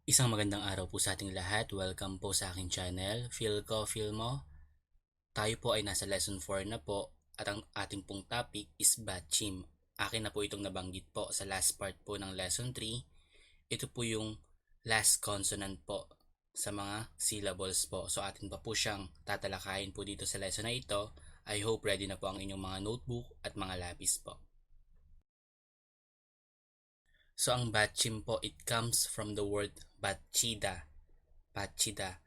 Isang magandang araw po sa ating lahat. Welcome po sa aking channel, FeelKo, FeelMo. Tayo po ay nasa lesson 4 na po at ang ating pong topic is Batchim. Akin na po itong nabanggit po sa last part po ng lesson 3. Ito po yung last consonant po sa mga syllables po. So atin pa po siyang tatalakayin po dito sa lesson na ito. I hope ready na po ang inyong mga notebook at mga lapis po. So ang Batchim po, it comes from the word batchida. Batchida.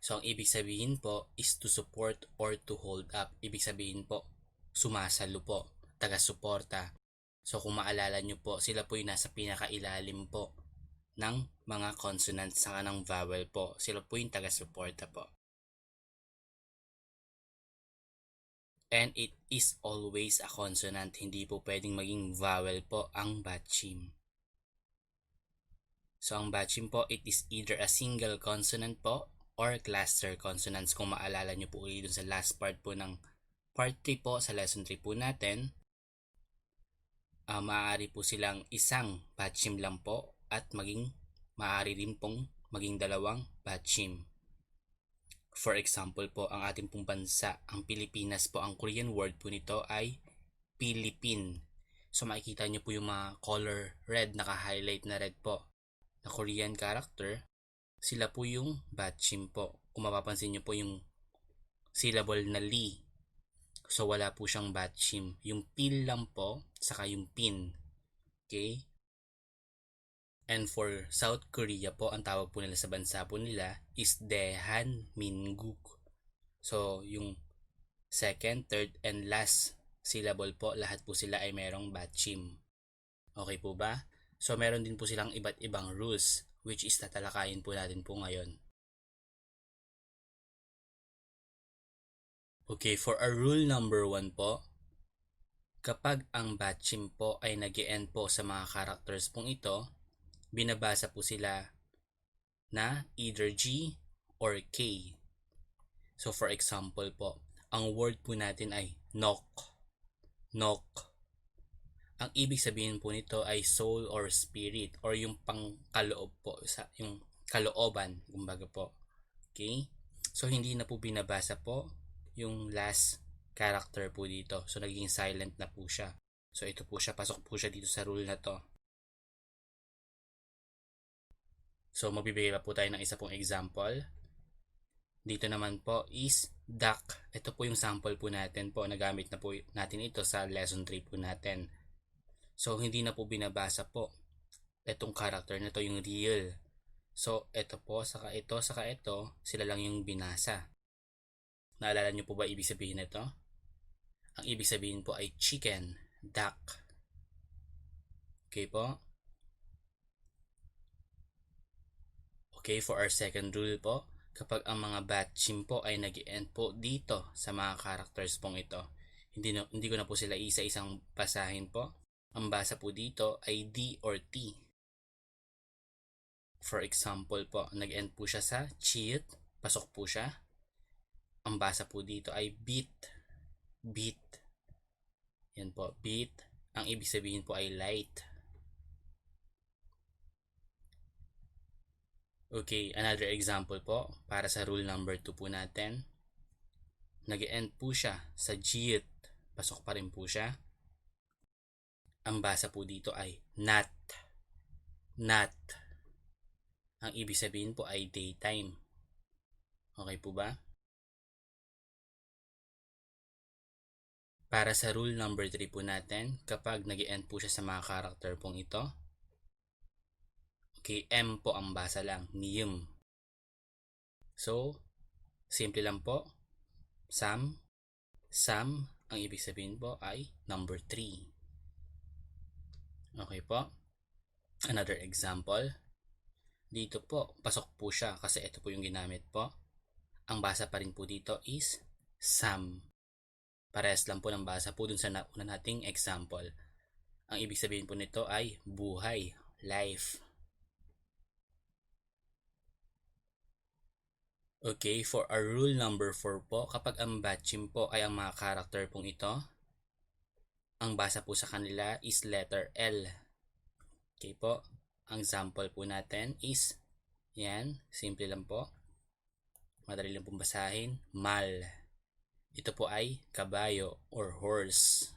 So ang ibig sabihin po is to support or to hold up. Ibig sabihin po, sumasalo po, taga-suporta. So kung maalala nyo po, sila po yung nasa pinakailalim po ng mga consonants sa kanang vowel po. Sila po yung taga-suporta po. And it is always a consonant. Hindi po pwedeng maging vowel po ang Batchim. So ang Batchim po, it is either a single consonant po or cluster consonants. Kung maalala nyo po ulit dun sa last part po ng part 3 po sa lesson 3 po natin, maaari po silang isang Batchim lang po at maaari rin pong maging dalawang Batchim. For example po, ang ating pong bansa, ang Pilipinas po, ang Korean word po nito ay Philippine. So makikita nyo po yung mga color red, naka-highlight na red po na Korean character, sila po yung Batchim po. Kung mapapansin nyo po yung syllable na li, so wala po siyang Batchim. Yung pil lang po, saka yung pin. Okay? And for South Korea po, ang tawag po nila sa bansa po nila is Daehan Minguk. So yung second, third, and last syllable po, lahat po sila ay merong Batchim. Okay po ba? So meron din po silang iba't ibang rules, which is tatalakayin po natin po ngayon. Okay, for our rule number 1 po, kapag ang Batchim po ay nag-e-end po sa mga characters pong ito, binabasa po sila na either G or K. So for example po, ang word po natin ay knock. Knock. Ang ibig sabihin po nito ay soul or spirit or yung pangkaloob po, yung kalooban, kumbaga po. Okay? So hindi na po binabasa po yung last character po dito. So naging silent na po siya. So ito po siya, pasok po siya dito sa rule na to. So magbibigay pa po tayo ng isa pong example. Dito naman po is duck. Ito po yung sample po natin po. Nagamit na po natin ito sa lesson 3 po natin. So hindi na po binabasa po itong character na to, yung real. So ito po, saka ito, sila lang yung binasa. Naalala nyo po ba ibig sabihin nito? Ang ibig sabihin po ay chicken, duck. Okay po? Okay, for our second rule po, kapag ang mga Batchim po ay nag-end po dito sa mga characters pong ito, hindi ko na po sila isa-isang basahin po. Ang basa po dito ay D or T. For example po, nag-end po siya sa cheat, pasok po siya. Ang basa po dito ay beat. Beat. Yan po, beat. Ang ibig sabihin po ay light. Okay, another example po para sa rule number 2 po natin. Nag-end po siya sa jit. Pasok pa rin po siya. Ang basa po dito ay not. Not. Ang ibig sabihin po ay daytime. Okay po ba? Para sa rule number 3 po natin, kapag nag-end po siya sa mga character pong ito, okay, M po ang basa lang, niyum. So, simple lang po, Sam, ang ibig sabihin po ay number 3. Okay po? Another example, dito po, pasok po siya kasi ito po yung ginamit po. Ang basa pa rin po dito is Sam. Parehas lang po ng basa po dun sa una nating example. Ang ibig sabihin po nito ay buhay, life. Okay, for our rule number 4 po, kapag ang Batchim po ay ang mga character pong ito, ang basa po sa kanila is letter L. Okay po, ang sample po natin is Yan, simple lang po. Madali lang pong basahin. Mal. Ito po ay kabayo or horse.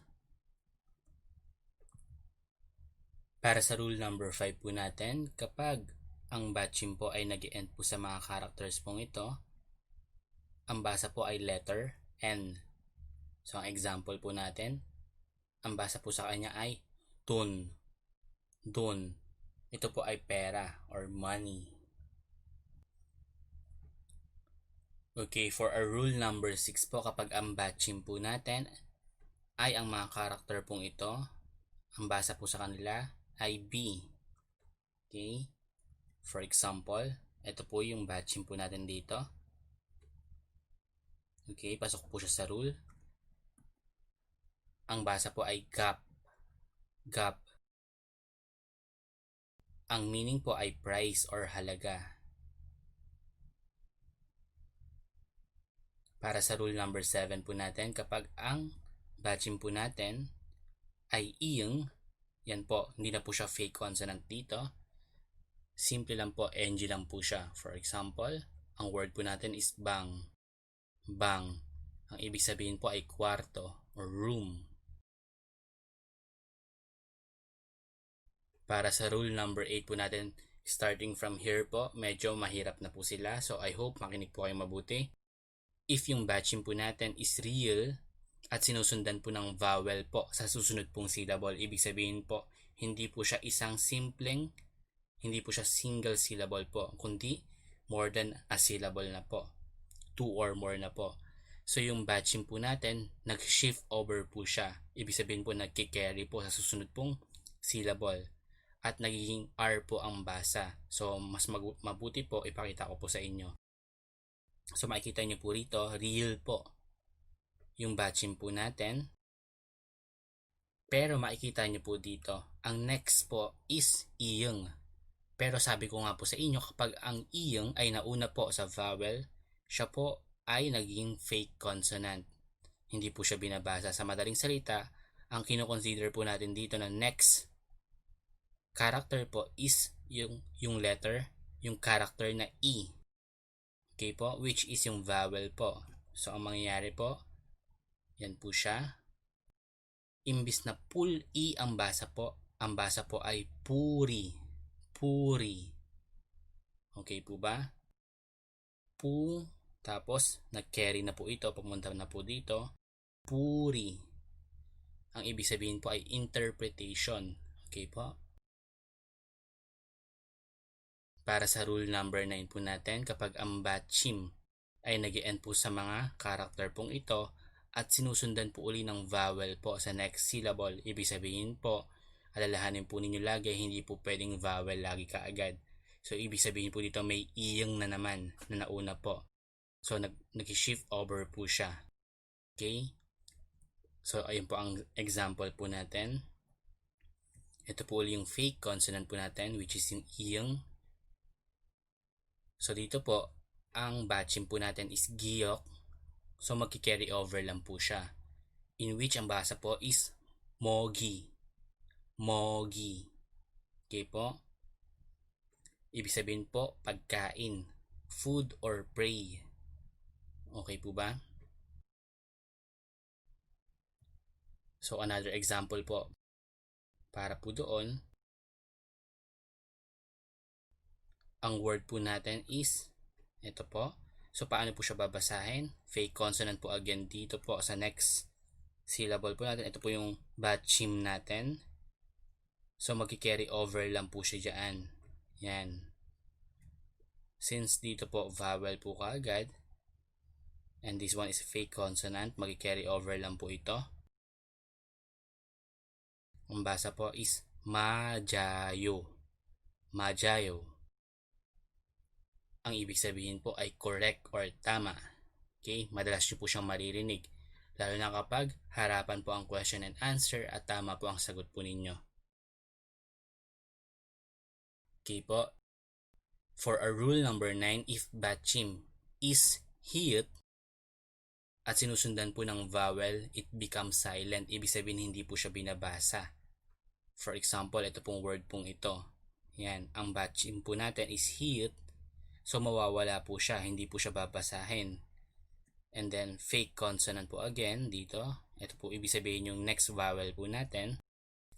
Para sa rule number 5 po natin, kapag ang Batchim po ay nag-end po sa mga characters pong ito, ang basa po ay letter N. So, ang example po natin, ang basa po sa kanya ay tun, dun. Ito po ay pera or money. Okay, for our rule number 6 po, kapag ang Batchim po natin ay ang mga character pong ito, ang basa po sa kanila ay B. Okay? For example, ito po yung Batchim po natin dito. Okay, pasok po siya sa rule. Ang basa po ay gap. Gap. Ang meaning po ay price or halaga. Para sa rule number 7 po natin, kapag ang Batchim po natin ay iyong, yan po, hindi na po siya fake consonant dito. Simple lang po, ng lang po siya. For example, ang word po natin is bang. Bang. Ang ibig sabihin po ay kwarto or room. Para sa rule number 8 po natin, starting from here po, medyo mahirap na po sila. So I hope makinig po kayo mabuti. If yung Batchim po natin is real at sinusundan po ng vowel po sa susunod pong syllable, ibig sabihin po, hindi po siya hindi po siya single syllable po, kundi more than a syllable na po. 2 or more na po. So yung Batchim po natin, nag-shift over po siya. Ibig sabihin po nagki-carry po sa susunod pong syllable. At nagiging R po ang basa. So mas mabuti po ipakita ko po sa inyo. So makikita nyo po rito, real po yung Batchim po natin. Pero makikita nyo po dito, ang next po is iyong. Pero sabi ko nga po sa inyo, kapag ang iyong ay nauna po sa vowel, siya po ay naging fake consonant. Hindi po siya binabasa. Sa madaling salita, ang kinoconsider po natin dito na next character po is yung letter, yung character na E. Okay po, which is yung vowel po. So, ang mangyayari po, yan po siya. Imbis na full E ang basa po ay puri. Puri. Okay po ba? Pu, tapos nag-carry na po ito, papunta na po dito. Puri. Ang ibig sabihin po ay interpretation. Okay po? Para sa rule number 9 po natin, kapag ang Batchim ay nag-end po sa mga character pong ito at sinusundan po uli ng vowel po sa next syllable, ibig sabihin po, alalahanin po ninyo lagi, hindi po pwedeng vowel lagi kaagad. So, ibig sabihin po dito may iyang na naman na nauna po. So, nag-shift over po siya. Okay? So, ayun po ang example po natin. Ito po ulit yung fake consonant po natin, which is yung iyang. So, dito po, ang Batchim po natin is giyok. So, magki-carry over lang po siya. In which ang basa po is mogi. Mogi. Okay po? Ibig sabihin po, pagkain. Food or prey. Okay po ba? So, another example po. Para po doon, ang word po natin is, ito po. So, paano po siya babasahin? Fake consonant po again dito po sa next syllable po natin. Ito po yung Batchim natin. So, magki-carry over lang po siya dyan. Yan. Since dito po vowel po kaagad, and this one is fake consonant, magki-carry over lang po ito. Ang basa po is majayo. Majayo. Ang ibig sabihin po ay correct or tama. Okay? Madalas nyo po siyang maririnig. Lalo na kapag harapan po ang question and answer at tama po ang sagot po ninyo. Okay po. For our rule number 9, if Batchim is hit at sinusundan po ng vowel, it becomes silent. Ibig sabihin hindi po siya binabasa. For example, ito pong word pong ito. Yan, ang Batchim po natin is hit. So mawawala po siya, hindi po siya babasahin. And then fake consonant po again dito. Ito po ibig sabihin yung next vowel po natin,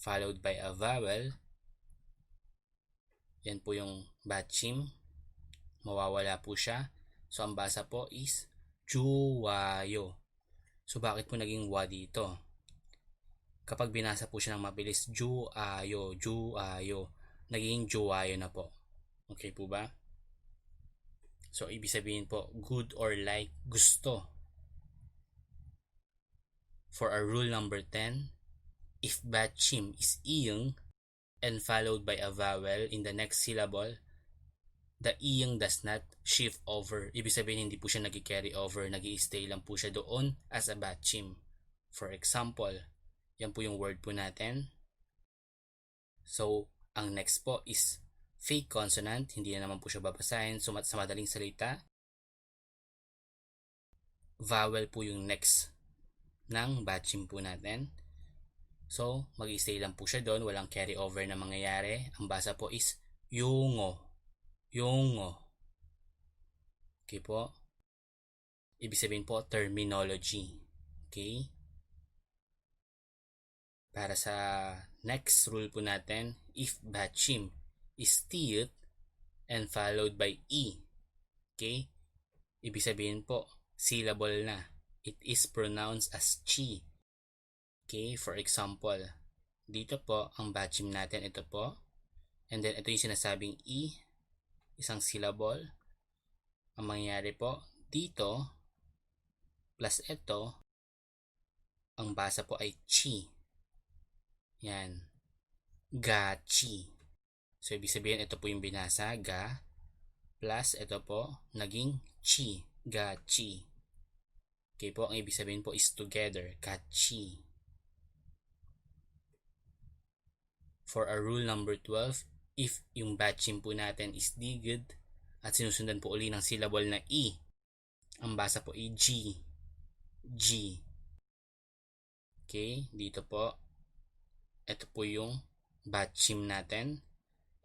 followed by a vowel. Yan po yung batchim. Mawawala po siya. So ang basa po is juwayo. So bakit po naging wa dito? Kapag binasa po siya ng mabilis, juayo, juayo, naging juwayo na po. Okay po ba? So ibig sabihin po, good or like, gusto. For our rule number 10, if batchim is iyong and followed by a vowel in the next syllable, the iyong does not shift over. Ibig sabihin hindi po siya nag-carry over, nag-i-stay lang po siya doon as a batchim. For example, yan po yung word po natin. So, ang next po is fake consonant. Hindi na naman po siya babasahin. So, sa madaling salita, vowel po yung next ng batchim po natin. So, mag-i-stay lang po siya doon. Walang carry over na mangyayari. Ang basa po is yungo. Yungo. Okay po. Ibig sabihin po, terminology. Okay? Para sa next rule po natin, if batchim is tiyut and followed by e. Okay? Ibig sabihin po, syllable na. It is pronounced as chi. Okay, for example, dito po, ang batchim natin, ito po. And then, ito yung sinasabing E, isang syllable. Ang mangyayari po, dito, plus ito, ang basa po ay chi. Yan. Gachi. So, ibig sabihin, ito po yung binasa, ga, plus ito po, naging chi. Gachi. Okay po, ang ibig sabihin po is together, gachi. For our rule number 12, if yung batchim po natin is digid at sinusundan po uli ng syllable na E, ang basa po ay G. G. Okay, dito po. Ito po yung batchim natin.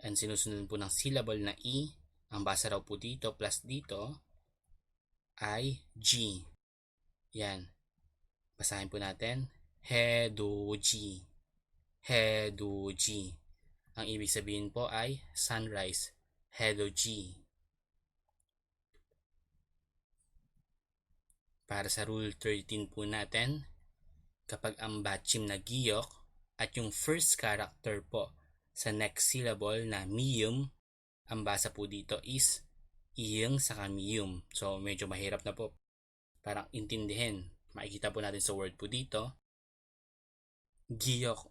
And sinusundan po ng syllable na E, ang basa raw po dito plus dito ay G. Yan. Basahin po natin. Hedoji. Hedoji. Ang ibig sabihin po ay sunrise. Hedoji. Para sa rule 13 po natin, kapag ang batchim na giyok at yung first character po sa next syllable na miyum, ang basa po dito is iyong saka miyum. So medyo mahirap na po parang intindihin. Makikita po natin sa word po dito. Giyok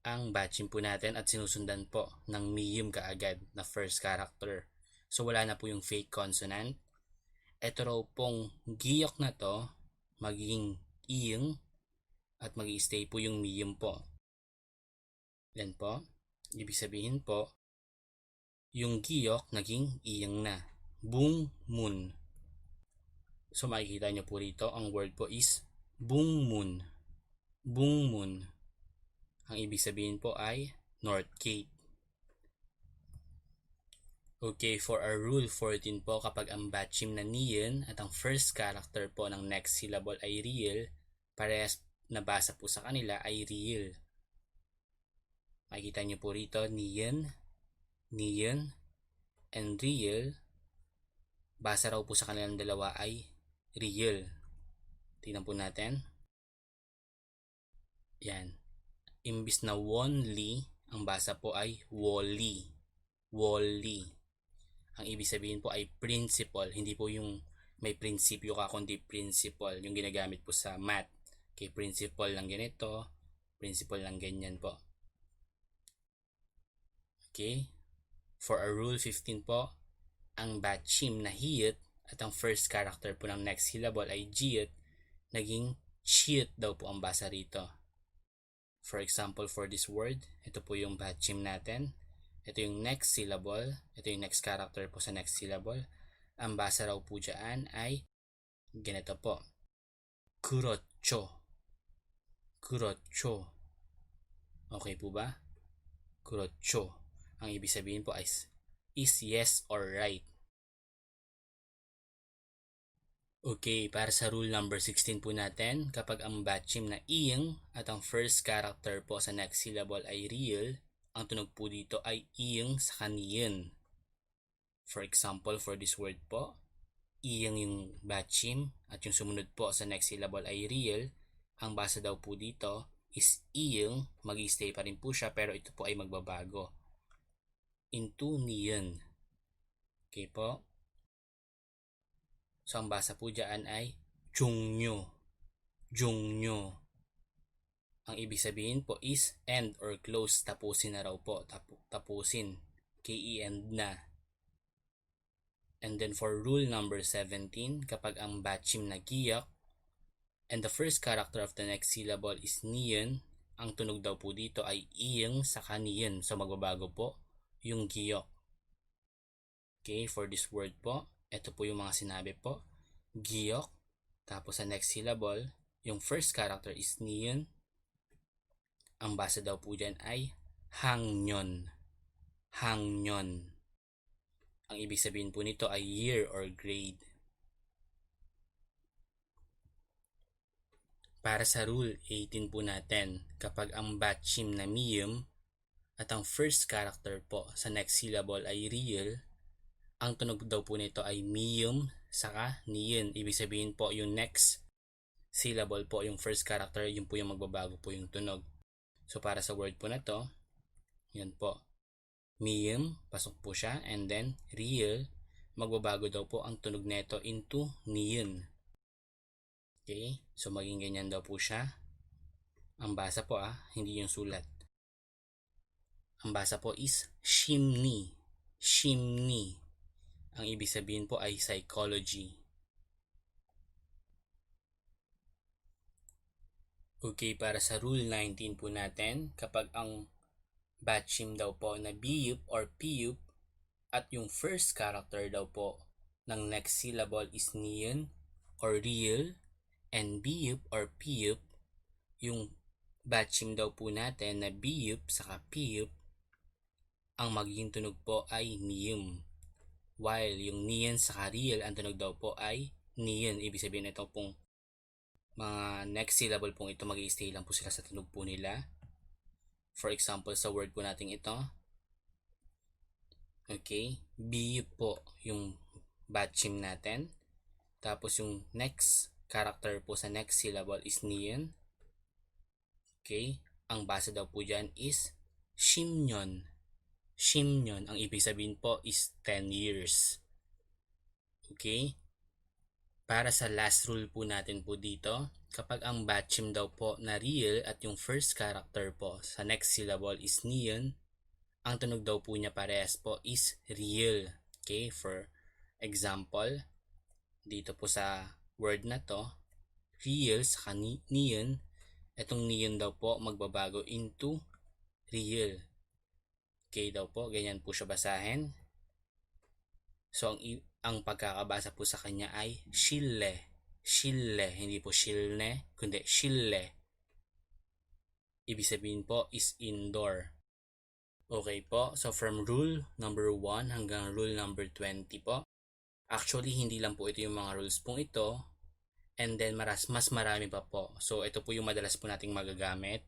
ang batchim po natin at sinusundan po ng miyum kaagad na first character. So wala na po yung fake consonant. Ito raw pong giyok na to magiging iyong at mag-i-stay po yung miyum po. Yan po. Ibig sabihin po, yung giyok naging iyong na. Bung mun. So makikita nyo po rito, ang word po is bung mun. Bung mun. Ang ibig sabihin po ay North Gate. Okay, for our rule 14 po, kapag ang batchim na niyan at ang first character po ng next syllable ay real, parehas nabasa po sa kanila ay real. Makikita nyo po rito, niyan, niyan, and real. Basa raw po sa kanilang dalawa ay real. Tingnan po natin. Yan. Imbis na wonly, ang basa po ay woli. Woli. Ang ibig sabihin po ay principle. Hindi po yung may prinsipyo ka, kundi principle. Yung ginagamit po sa math. Okay, principle lang ganito. Principle lang ganyan po. Okay. For our rule 15 po, ang batchim na hiyut at ang first character po ng next syllable ay jiyut, naging chiyut daw po ang basa rito. For example, for this word, ito po yung batchim natin. Ito yung next syllable. Ito yung next character po sa next syllable. Ang basa raw po dyan ay ganito po. Kurocho. Kurocho. Okay po ba? Kurocho. Ang ibig sabihin po is yes or right. Okay, para sa rule number 16 po natin, kapag ang batchim na iyang at ang first character po sa next syllable ay real, ang tunog po dito ay iyang sa kaniyan. For example, for this word po, iyang yung batchim at yung sumunod po sa next syllable ay real, ang basa daw po dito is iyang, mag-i-stay pa rin po siya pero ito po ay magbabago. Into niyan. Okay po? So, ang basa po dyan ay 종료. 종료. Ang ibig sabihin po is end or close. Tapusin na raw po. Tapusin. K-E-end na. And then for rule number 17, kapag ang batchim nagiyak and the first character of the next syllable is niyan, ang tunog daw po dito ay iyang sa kaniyan. So, magbabago po yung giyok. Okay, for this word po, ito po yung mga sinabi po. Giyok, tapos sa next syllable, yung first character is niyon. Ang basa daw po dyan ay hangyon. Hangyon. Ang ibig sabihin po nito ay year or grade. Para sa rule 18 po natin, kapag ang batchim na miyum at ang first character po sa next syllable ay real, ang tunog daw po nito ay miyum saka niyin. Ibig sabihin po yung next syllable po, yung first character, yun po yung magbabago po yung tunog. So para sa word po na to, yun po. Miyum, pasok po siya, and then real, magbabago daw po ang tunog nito into niyin. Okay? So maging ganyan daw po siya. Ang basa po hindi yung sulat. Ang basa po is shimni. Shimni. Ang ibig sabihin po ay psychology. Okay, para sa rule 19 po natin, kapag ang batchim daw po na biyup or piyup at yung first character daw po ng next syllable is niyan or real, and biyup or piyup, yung batchim daw po natin na biyup saka piyup, ang magiging tunog po ay niyum. While yung niyan saka real, ang tunog daw po ay niyan. Ibig sabihin ito pong mga next syllable pong ito, mag-i-stay lang po sila sa tunog po nila. For example, sa word po natin ito, okay, biyup po yung batchim natin. Tapos yung next character po sa next syllable is niyan. Okay, ang basa daw po dyan is shimnyon. Shimnyon, ang ibig sabihin po is 10 years. Okay? Para sa last rule po natin po dito, kapag ang batchim daw po na real at yung first character po sa next syllable is niyan, ang tunog daw po niya parehas po is real. Okay? For example, dito po sa word na to, real sa niyan, itong niyan daw po magbabago into real. Okay daw po, ganyan po siya basahin. So, ang pagkakabasa po sa kanya ay shille. Shille, hindi po shilne, kundi shille. Ibig sabihin po is indoor. Okay po, so from rule number 1 hanggang rule number 20 po. Actually, hindi lang po ito yung mga rules pong ito. And then, mas marami pa po. So, ito po yung madalas po nating magagamit.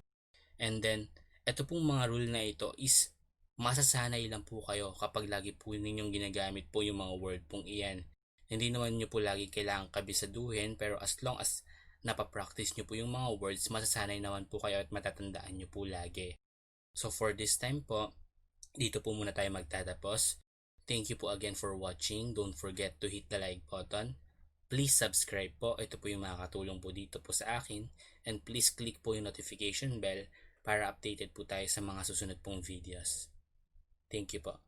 And then, ito pong mga rule na ito is masasanay lang po kayo kapag lagi po ninyong ginagamit po yung mga word pong iyan. Hindi naman nyo po lagi kailangan kabisaduhin, pero as long as napapractice nyo po yung mga words, masasanay naman po kayo at matatandaan nyo po lagi. So for this time po, dito po muna tayo magtatapos. Thank you po again for watching. Don't forget to hit the like button. Please subscribe po. Ito po yung makakatulong po dito po sa akin. And please click po yung notification bell para updated po tayo sa mga susunod pong videos. Thank you po.